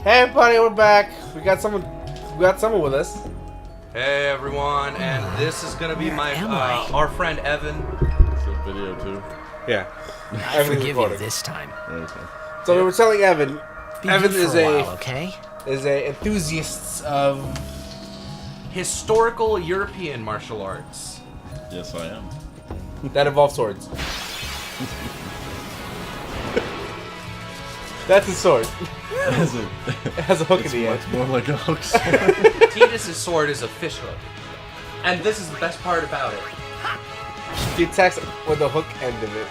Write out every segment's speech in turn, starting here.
Hey everybody, we're back. We got someone with us. Hey everyone, and this is gonna be our friend Evan. It's a video too. Yeah. I forgive you this time. Okay. So we were telling Evan. Evan is okay? is a enthusiast of Historical European martial arts. Yes, I am. that involve swords. That's a sword. It has a hook in the end. It's more like a hook sword. Titus's sword is a fish hook. And this is the best part about it. He attacks with the hook end of it.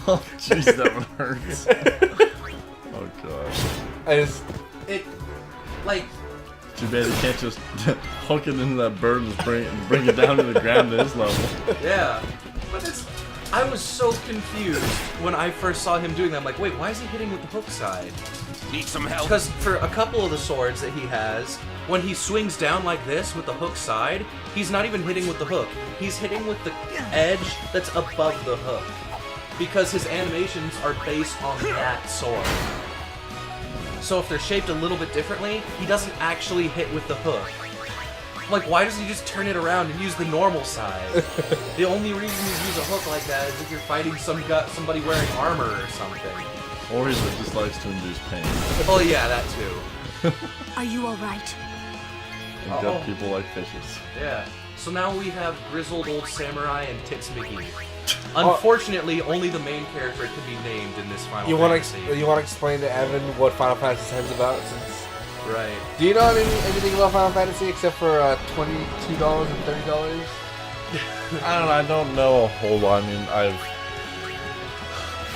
Oh, jeez, that one hurts. Oh, God. Too bad you can't just hook it into that bird and bring it down to the ground to his level. Yeah. But I was so confused when I first saw him doing that. I'm like, wait, why is he hitting with the hook side? Need some help? Because for a couple of the swords that he has, when he swings down like this with the hook side, he's not even hitting with the hook. He's hitting with the edge that's above the hook. Because his animations are based on that sword. So if they're shaped a little bit differently, he doesn't actually hit with the hook. Like, why doesn't he just turn it around and use the normal side? The only reason you use a hook like that is if you're fighting somebody wearing armor or something. Or he just likes to induce pain. Oh yeah, that too. Are you alright? And gut people like fishes. Yeah. So now we have grizzled old samurai and Tits McGee. Unfortunately, only the main character can be named in this Final Fantasy. You want to explain to Evan what Final Fantasy X is about? Right. Do you know anything about Final Fantasy except for $22 and $30? I don't know a whole lot. I mean,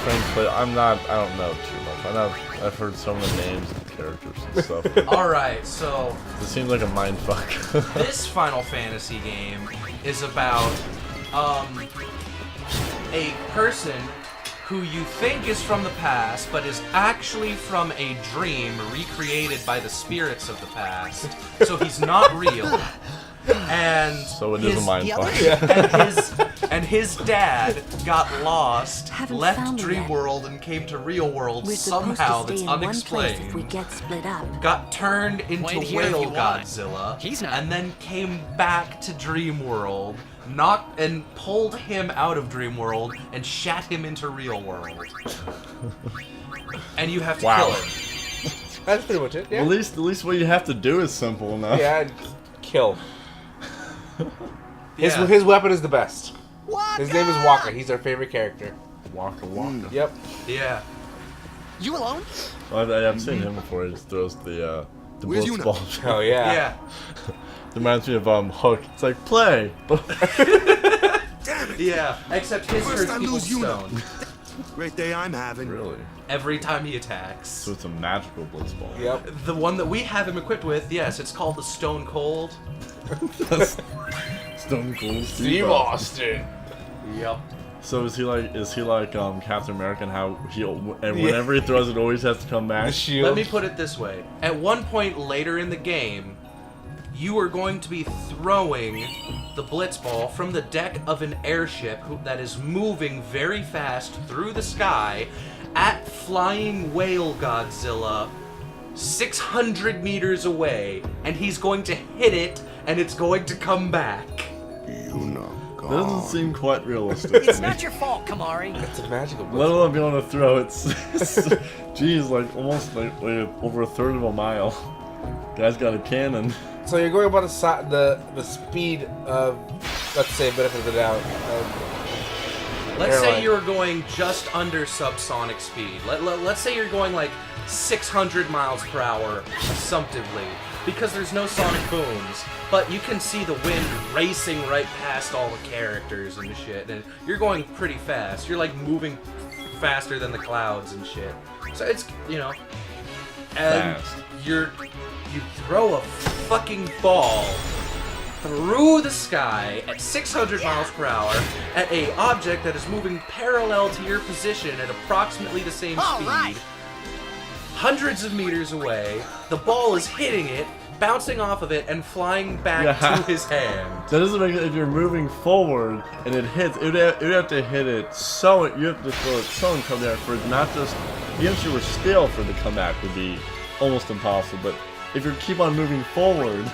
frankly, I don't know too much. I've heard some of the names and characters and stuff. Alright, so It seems like a mindfuck. this Final Fantasy game is about a person who you think is from the past, but is actually from a dream recreated by the spirits of the past. So he's not real. And So it is a mindfuck. and his dad got lost, Haven't left found him Dream yet. World, and came to Real World We're somehow supposed to that's stay in one place if we unexplained. get split up. Got turned into Wait here if Whale you want. Godzilla, He's not- and then came back to Dream World, knocked and pulled him out of Dream World and shat him into Real World. And you have to Wow. kill him. That's pretty much it. Yeah. At least what you have to do is simple enough. Yeah, and kill. Yeah. His weapon is the best. His name is Waka. He's our favorite character. Waka waka. Yep. Yeah. You alone? I've seen him before. He just throws the Where's blitz Yuna? ball. Oh yeah. Yeah. It reminds me of Hook. It's like play. Yeah. Except his First hurts I people's lose Yuna. stone Great day I'm having. Really? every time he attacks. So it's a magical blitz ball. Yep. The one that we have him equipped with, yes, it's called the Stone Cold. Stone Cold Steve Austin. Yep. So is he like Captain America? And how whenever he throws it, always has to come The back. shield. Let me put it this way. At one point later in the game, you are going to be throwing the blitz ball from the deck of an airship that is moving very fast through the sky at Flying Whale Godzilla 600 meters away, and he's going to hit it, and it's going to come back. That doesn't seem quite realistic. It's to me. not your fault, Kamari. It's a magical Let blitz. alone be able to throw it. Geez, like almost like over a third of a mile. Guy's got a cannon. So you're going about the speed of, let's say, benefit of the doubt. Let's say Airline. you're going just under subsonic speed. Let's say you're going like 600 miles per hour assumptively, because there's no sonic booms, but you can see the wind racing right past all the characters and shit, and you're going pretty fast. You're like moving faster than the clouds and shit. So it's, and Fast. you throw a fucking ball through the sky at 600 miles per hour at a object that is moving parallel to your position at approximately the same All speed. right. Hundreds of meters away, the ball is hitting it, bouncing off of it, and flying back Yeah. to his hand. That doesn't make it. If you're moving forward and it hits, it would have to hit it so you have to throw it so incredibly hard for it not just. Even if you were still for the comeback would be almost impossible. But if you keep on moving forward,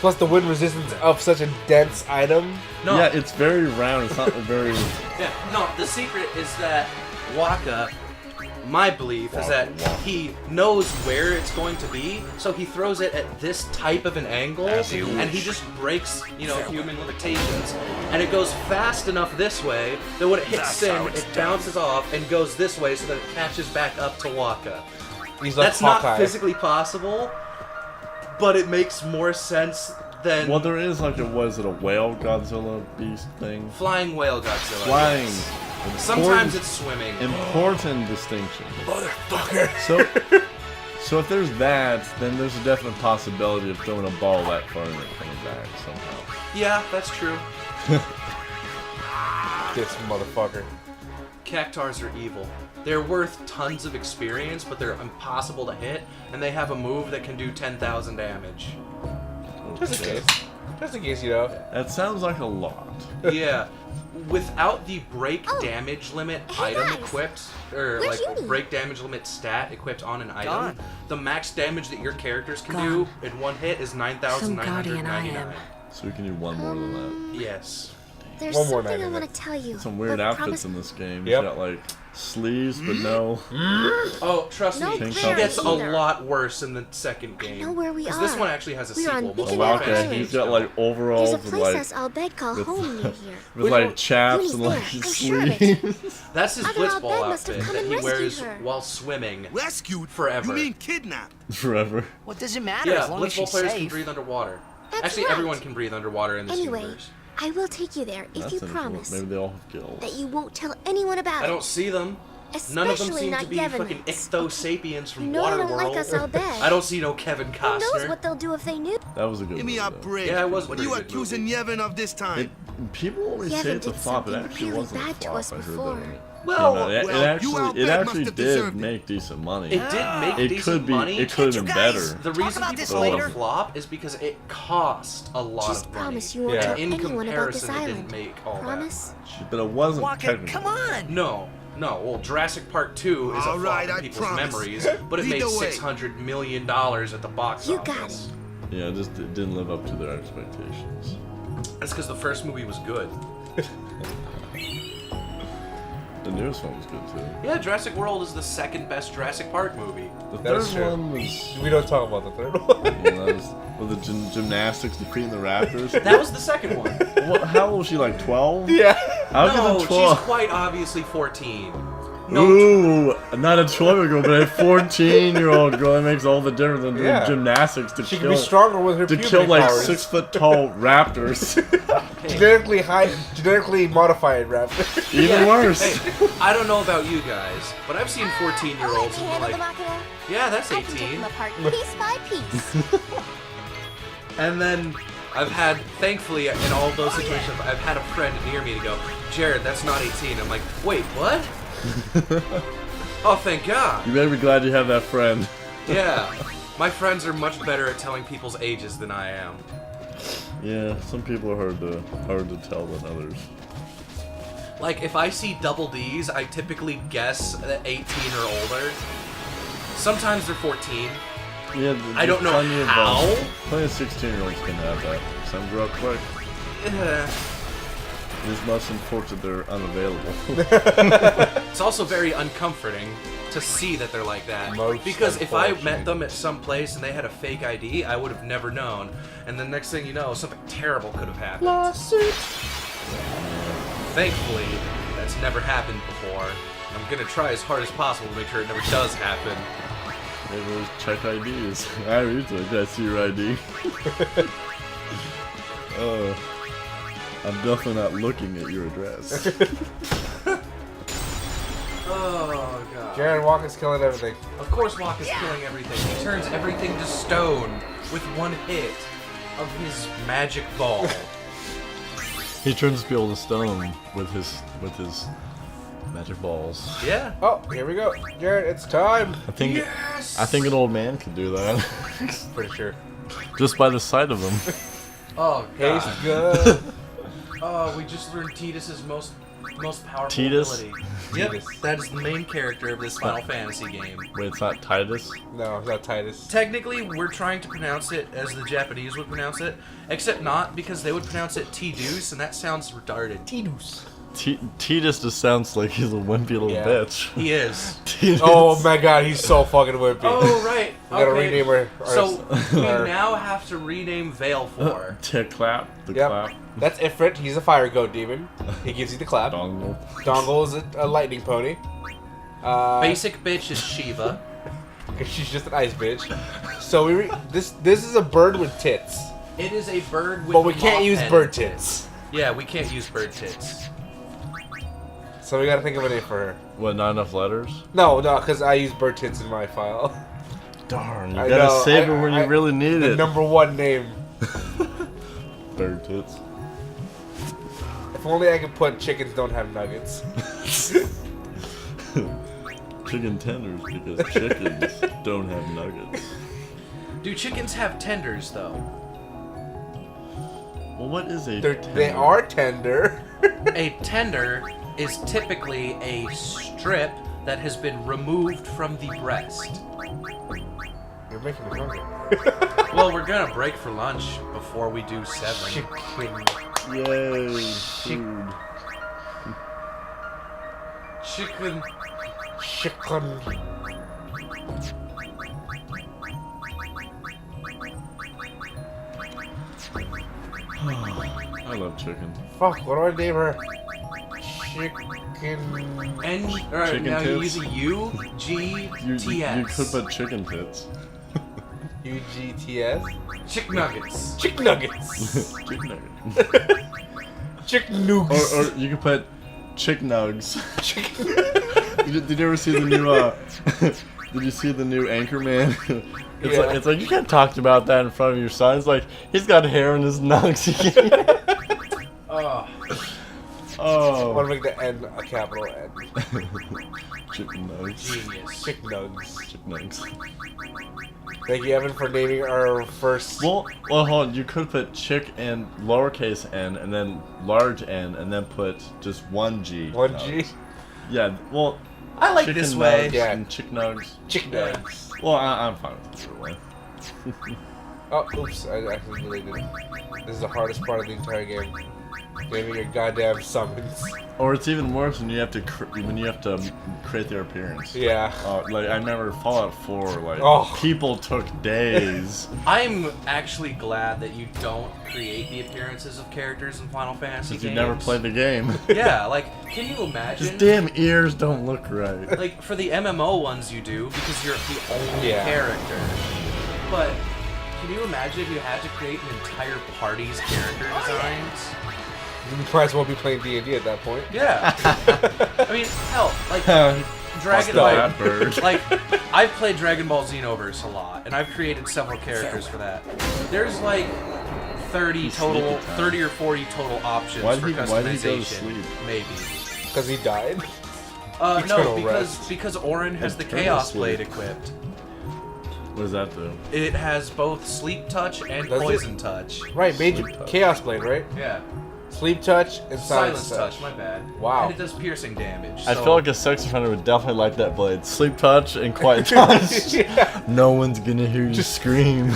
Plus the wind resistance of such a dense item. No. yeah, it's very round. It's not very. Yeah, no, the secret is that Waka, my belief is that he knows where it's going to be, so he throws it at this type of an angle, and he just breaks, human limitations, and it goes fast enough this way that when it hits Sin, it bounces off and goes this way so that it catches back up to Waka. He's like That's Hawkeye. not physically possible, but it makes more sense than Well, there is like a whale Godzilla beast thing? flying whale Godzilla. Flying. yes. Sometimes it's swimming. Important distinction. Motherfucker. So if there's that, then there's a definite possibility of throwing a ball that far and it coming back somehow. Yeah, that's true. This motherfucker. Cactars are evil. They're worth tons of experience, but they're impossible to hit, and they have a move that can do 10,000 damage. Just in case. Just in case, you know. That sounds like a lot. Yeah. Without the break damage limit hey item guys. equipped, or Where's like Uni? break damage limit stat equipped on an item, Gone. the max damage that your characters can Gone. do in one hit is Some guardian I 9,999. am. So we can do one more than that. Yes. There's One more something night I in want it. to tell you. Some weird but outfits promise- in this game. Yep. You got like sleeves, but no. Oh, trust No me, Pink it color. gets a either. lot worse in the second game. know where we 'Cause this are. one actually has a We are on sequel. Most Beacon Oh, of Well, the okay. fantasy okay. He's games got don't. like overalls There's a with place like I'll bet called with- home near here. with like chaps Uni's and like there. I'm sure of it. sleeves. That's his Other Al blitzball Ben must have outfit come that and he rescued wears her. while swimming. Rescued? Forever. You mean kidnapped? Forever. What does it matter Yeah, as long as blitzball she's players can safe? breathe underwater. That's Actually, right. everyone can breathe underwater in this Anyway, universe. I will take you there if That's you interesting. promise Maybe they all have gills. that you won't tell anyone about I don't it. see them. None of them Especially seem not to be Yevon's. fucking ichtho-sapiens from You know they don't Waterworld. like us, I'll bet. I don't see no Kevin Who knows Costner. what they'll do if they knew? That was a good Give me movie, a though. break. Yeah, it was a What are you pretty good accusing movie. Yevon of this time? People always Yevon say it's a did flop. It something actually really wasn't a bad to flop. us I heard before. that when it Well, came out. It well, you actually, Al it Ben actually must have did deserved it. make decent money. It did make It decent could be. money. It could have Can't been you guys better. The talk reason about people this call it a later? flop is because it cost a lot Just of money. promise you won't Yeah. tell And in anyone about this comparison, it island. didn't make all Promise? But it wasn't Waka, technically. come on! No. Well, Jurassic Park 2 is a All flop right, in I people's promise. memories, but it Lead made the way. $600 million at the box You office. got it. Yeah, it didn't live up to their expectations. That's because the first movie was good. The newest one was good too. Yeah, Jurassic World is the second best Jurassic Park movie. The That is third true. one was. We don't talk about the third one. That was with the gymnastics defeating the Raptors. That was the second one. How old was she? Like 12? Yeah. How No, could the 12? she's quite obviously 14. No, Ooh, not a 12-year-old, but a 14-year-old girl. That makes all the difference in doing Yeah. gymnastics to She kill. can be stronger with her to puberty kill like powers. 6-foot-tall raptors. genetically modified raptor. Even worse. Hey, I don't know about you guys, but I've seen 14-year-olds and handle like, them, Akira. yeah, that's I can take 18. them apart piece by piece. And then I've had, thankfully, in all those situations, I've had a friend near me to go, Jared, that's not 18. I'm like, wait, what? Oh, thank God. You better be glad you have that friend. Yeah. My friends are much better at telling people's ages than I am. Yeah, some people are hard to tell than others. Like, if I see double Ds, I typically guess that 18 or older. Sometimes they're 14. Yeah, I don't know plenty how. Plenty of 16-year-olds can have that. Some grow up quick. It's most unfortunate they're unavailable. It's also very uncomforting to see that they're like that. Most Because if I met unfortunate. them at some place and they had a fake ID, I would have never known. And the next thing you know, something terrible could have happened. Lawsuit. Thankfully, that's never happened before. And I'm gonna try as hard as possible to make sure it never does happen. Maybe we'll check IDs. I usually I see your ID. I'm definitely not looking at your address. Oh god. Jared Walker's killing everything. Of course Walk is killing everything. He turns everything to stone with one hit of his magic ball. He turns people to stone with his magic balls. Yeah. Oh, here we go. Jared, it's time. I think Yes! I think an old man could do that Pretty sure. just by the sight of him. Oh god. Tastes good. Oh, we just learned Tidus's most Most powerful Tidus? ability. Yep, that is the main character of this Final Fantasy game. Wait, it's not Titus? No, it's not Titus. Technically, we're trying to pronounce it as the Japanese would pronounce it, except not because they would pronounce it Tidus, and that sounds retarded. Tidus. Titus just sounds like he's a wimpy little Yeah. bitch. He is. Titus. Oh my god, he's so fucking wimpy. Oh, right. We gotta Okay. rename her. So, we our- now have to rename Vale for. Tick clap. The Yep. clap. That's Ifrit. He's a fire goat demon. He gives you the clap. Dongle. Dongle is a lightning pony. Basic bitch is Shiva. Because she's just an ice bitch. So this is a bird with tits. It is a bird with But we can't moth use head bird tits. Yeah, we can't use bird tits. So we gotta think of a name for her. What, not enough letters? No, because I use bird tits in my file. Darn, you I gotta know, save it when you really need The it. #1 name. Bird tits. If only I could put chickens don't have nuggets. Chicken tenders because chickens don't have nuggets. Do chickens have tenders, though? Well, what is a They tender? are tender. A tender is typically a strip that has been removed from the breast. You're making me hungry. Well, we're gonna break for lunch before we do 7. Chicken. Yay, food. Chicken. Chicken. I love chicken. Fuck, what do I name her? Chicken. And alright, Chicken now you tits? use a U, G, T, S. You could put chicken tits. UGTS? Chick nuggets. Chick nuggets. Chicken nugget. Chick nugs. Or you could put chick nugs. Chicken. Did you ever see the new did you see the new Anchorman? It's Yeah. like you can't talk about that in front of your son. It's like he's got hair in his nugs. Oh. I Oh. want to make the N a capital N. Chicken nugs. Genius. Chick nugs. Chick nugs. Thank you, Evan, for naming our first. Well, hold on. You could put chick and lowercase n, and then large n, and then put just one G. 1G? Yeah. Well, I like chicken this way. nugs Yeah. and chick nugs. Chick Yeah. nugs. Well, I'm fine with this way. Oh, oops, I actually deleted it. This is the hardest part of the entire game. Naming your goddamn summons. Or it's even worse when you have to create their appearance. Yeah. Like I remember Fallout 4. Like Oh. people took days. I'm actually glad that you don't create the appearances of characters in Final Fantasy Because games. you never played the game. Yeah, like, can you imagine? His damn ears don't look right. Like, for the MMO ones you do, because you're the only Yeah. character. But, can you imagine if you had to create an entire party's character designs? You might as well be playing D&D at that point. Yeah. I mean, hell, like, Dragon Ball. Ball... That bird. Like, I've played Dragon Ball Xenoverse a lot, and I've created several characters for that. There's, like, 30 total, 30 or 40 total options Why did for he- why did he go to customization. sleep? Maybe. Because he died. No, Eternal because rest. because Auron has the Eternal Chaos sleep. Blade equipped. What does that do? It has both Sleep Touch and Does it? Poison Touch. Right, Major Sleep touch. Chaos Blade, right? Yeah. Sleep touch and Silence Touch, my bad. Wow. And it does piercing damage. I so- feel like a sex offender would definitely like that blade. Sleep touch and quiet touch. Yeah. No one's gonna hear you scream.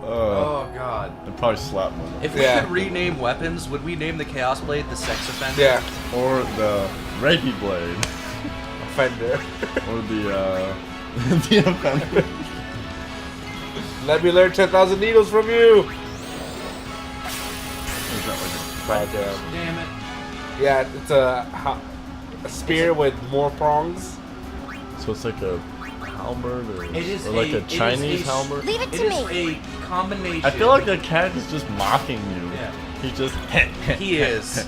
Oh god. I'd probably slap one. If we Yeah. could rename weapons, would we name the Chaos Blade the Sex Offender? Yeah. Or the rapey blade. Offender. Or the the offender. Let me learn 10,000 needles from you. Is that like Goddamn. Damn it. Yeah, it's a spear with more prongs. so it's like a halberd or, It is or like a- a it is Chinese a- halberd? Leave it It to is me. a combination. I feel like the cat is just mocking you. Yeah. He's just He is.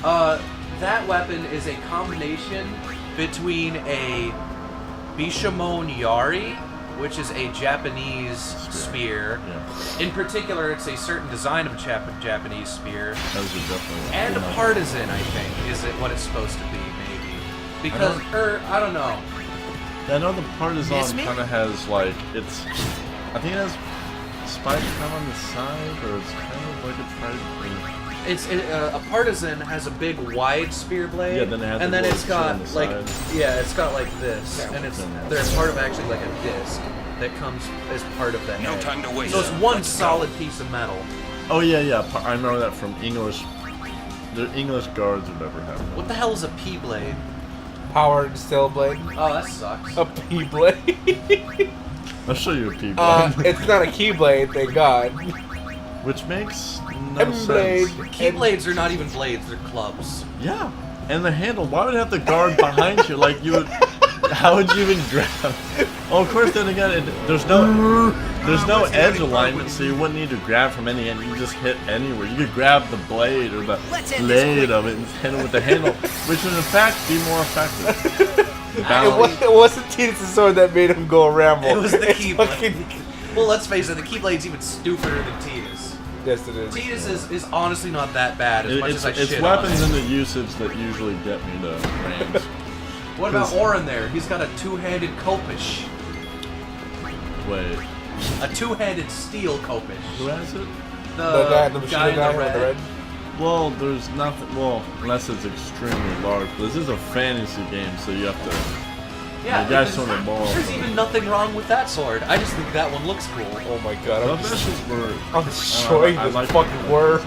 That weapon is a combination between a Bishamon Yari, which is a Japanese spear. Yeah. In particular, it's a certain design of Japanese spear. Those are definitely And a partisan, I think, is it what it's supposed to be, maybe. Because, I don't know. I know the partisan Miss me? kind of has like it's. I think it has spikes kind of on the side, or it's kind of like a trident. A partisan has a big wide spear blade. Yeah, then it has and the then little it's got shit on the like side. it's got like this, and they're part of actually like a disc that comes as part of the head. No time to waste. So it's one solid piece of metal. Oh yeah. I remember that from English. The English guards would never have that. What the hell is a P blade? Powered steel blade. Oh, that sucks. A P blade. I'll show you a P blade. It's not a keyblade, thank God. Which makes no M-blade. sense. Keyblades are not even blades; they're clubs. Yeah, and the handle. Why would it have the guard behind you? Like you would. How would you even grab? Oh, of course. Then again, there's no edge alignment, so you wouldn't need to grab from any end. You just hit anywhere. You could grab the blade or the blade of it and hit it with the handle, which would in fact be more effective. It wasn't Tidus' sword that made him go ramble. It was the It's Keyblade. fucking- Well, let's face it, the Keyblade's even stupider than Tidus. Yes, it is. Tidus is honestly not that bad as much as I It's shit weapons on and it. the usage that usually get me to range. What about Orin there? He's got a two-handed Kopish. Wait, A two-handed steel Kopish. who has it? The machine guy in guy the with the red. Well, there's nothing. Well, unless it's extremely large. But this is a fantasy game, so you have to. Yeah, the guy's because throwing a ball. there's even nothing wrong with that sword. I just think that one looks cool. Oh my God! The I'm fishes were. destroying I this like fucking the- worm.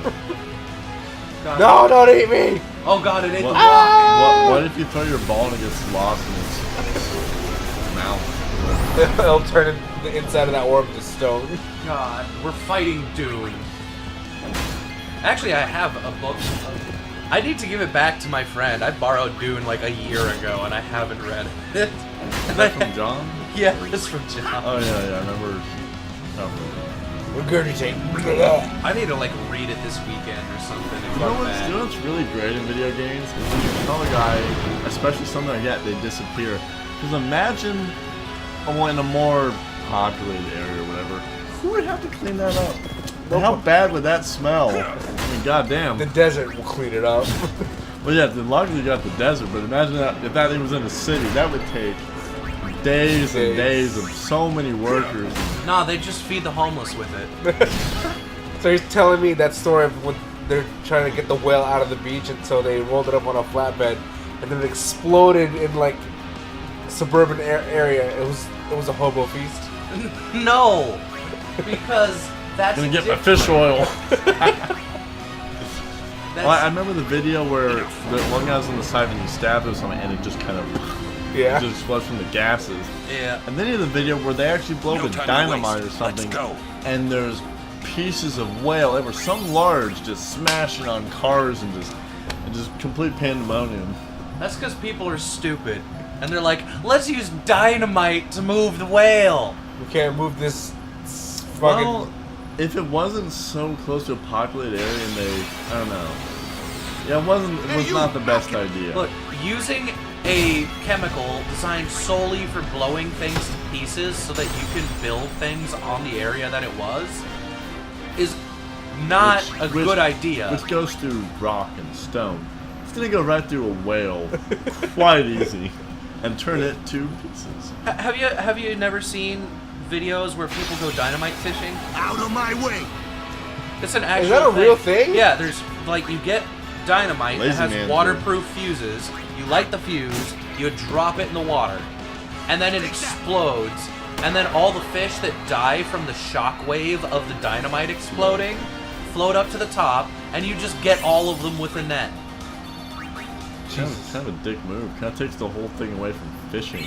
God. No, don't eat me! Oh god, it ate What, the rock. what if you throw your ball and it gets lost in its mouth? It'll turn the inside of that orb to stone. God, we're fighting Dune. Actually, I have a book. I need to give it back to my friend. I borrowed Dune like a year ago, and I haven't read it. Is that from John? Yeah, it's from John. Oh yeah, I remember. Regurgitate. I need to like read it this weekend or something. It's You know, not what's, bad. you know what's really great in video games is when you tell a guy, especially something like that, they disappear. Because imagine, well, in a more populated area or whatever, who would have to clean that up? And how bad would that smell? I mean, goddamn. The desert will clean it up. Well, yeah, luckily you got the desert, but imagine that if that thing was in a city, that would take days and days of so many workers. Nah, they just feed the homeless with it. So he's telling me that story of when they're trying to get the whale out of the beach, and so they rolled it up on a flatbed, and then it exploded in like suburban area. It was a hobo feast. No, because that's Gonna get my different. fish oil. That's, Well, I remember the video where the one guy was on the side and he stabbed or something, and it just kind of Yeah. just explodes from the gases. yeah. And then you have the video where they actually blow No with time to dynamite or waste. something, Let's go. and there's pieces of whale, ever some large, just smashing on cars and just complete pandemonium. That's because people are stupid, and they're like, let's use dynamite to move the whale. We can't move this fucking. Well, if it wasn't so close to a populated area and I don't know. Yeah, it was not the best idea. Look, using a chemical designed solely for blowing things to pieces so that you can build things on the area that it was is not a good idea. Which goes through rock and stone. It's gonna go right through a whale, quite easy, and turn it to pieces. Have you never seen videos where people go dynamite fishing? Out of my way! It's an actual Is that a real thing? Yeah, there's like you get dynamite that Lazy has man waterproof fuses. You light the fuse, you drop it in the water, and then it explodes. And then all the fish that die from the shock wave of the dynamite exploding float up to the top, and you just get all of them with a net. Kind of a dick move. Kind of takes the whole thing away from fishing.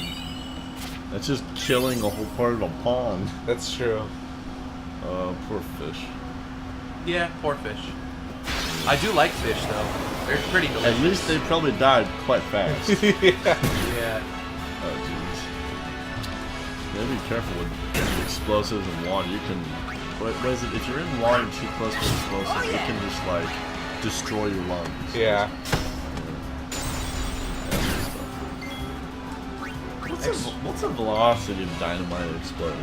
That's just killing a whole part of a pond. That's true. Poor fish. Yeah, poor fish. I do like fish though. They're pretty delicious. At least they probably died quite fast. Yeah. Oh jeez. Yeah, be careful with explosives and water. You can. What is it? If you're in water too close to explosives, it can just like destroy your lungs. Yeah. What's the velocity of dynamite exploding?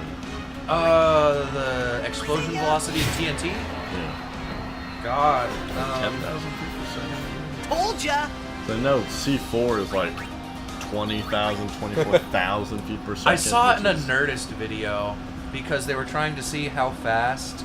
The explosion velocity of TNT? Yeah. God. 10,000 feet per second. Told ya! So I know C4 is like 20,000, 24,000 feet per second. I saw it in a which is- Nerdist video because they were trying to see how fast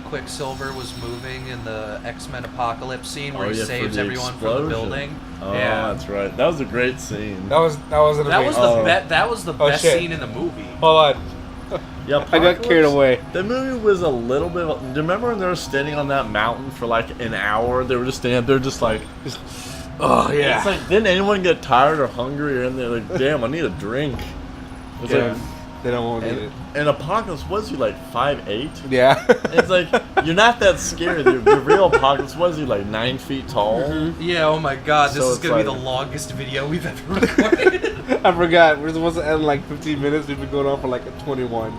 Quicksilver was moving in the X-Men Apocalypse scene where Oh, he yeah, for saves the everyone from the explosion. building. Oh, yeah. that's right. That was a great scene. That was an That was amazing. the that was the Oh, best shit. scene in the movie. Hold on. Yeah, I got carried Apocalypse- away. The movie was a little bit. Do you remember when they were standing on that mountain for like an hour? They were just standing there, just like. Oh yeah. It's like, didn't anyone get tired or hungry or in there? Like, damn, I need a drink. It's Yeah. like, They don't want to eat it. and Apocalypse was he like 5'8"? Yeah. It's like you're not that scary. The real Apocalypse was he like 9 feet tall? Yeah, oh my god, this So is it's gonna be like- the longest video we've ever recorded. I forgot. We're supposed to end in like 15 minutes. We've been going on for like 21.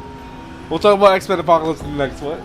We'll talk about X-Men Apocalypse in the next one.